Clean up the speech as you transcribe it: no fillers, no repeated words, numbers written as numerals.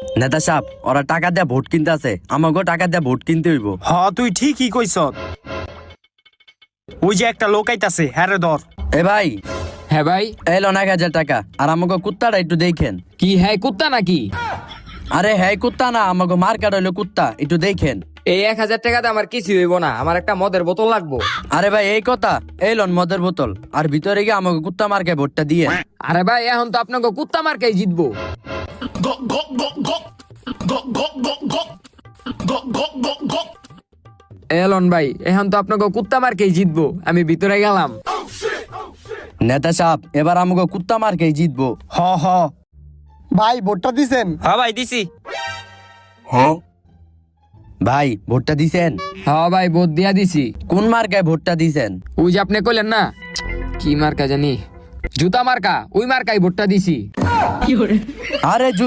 নেতা সাহেব ওরা টাকা দিয়ে ভোট কিনতে আছে, আমাকেও টাকা দিয়ে ভোট কিনতে হইব। হ তুই ঠিকই কইছ। ওই যে একটা লোক আইতাছে, হ্যাঁ রে ধর। এ ভাই, হ্যাঁ ভাই। এলো 1,000 টাকা। আর আমাকে কুত্তাটা একটু দেখেন। কি হ্যাঁ কুত্তা নাকি? আরে হ্যাঁ কুত্তা না, আমাকে মার্কেট হইলো কুত্তা, একটু দেখেন। এই 1000 টাকাতে আমার কিছু হইব না, আমার একটা মদের বোতল লাগবো। আরে ভাই এই কথা, এই লন মদের বোতল, আর ভিতরে গিয়ে আমাকে কুত্তা মার্কে ভোটটা দিয়ে। আরে ভাই এখন তো আপনাকে কুত্তা মার্কাই জিতবো। এলন ভাই এখন তো আপনাকে কুত্তা মার্কেই জিতবো, আমি ভিতরে গেলাম। নেতা সাহেব এবার আমাকে কুত্তা মার্কেই জিতবো। হ হ। ভাই ভোটটা দিছেন? হ্যাঁ ভাই দিছি। ভাই ভোটটা দিছেন? হ্যাঁ ভাই ভোট দিয়া দিছি। কোন মার্কায় ভোটটা দিছেন? ওই যে আপনি কইলেন না কি মার্কা জানি, জুতা মার্কা, ওই মার্কাই ভোটটা দিছি। আরে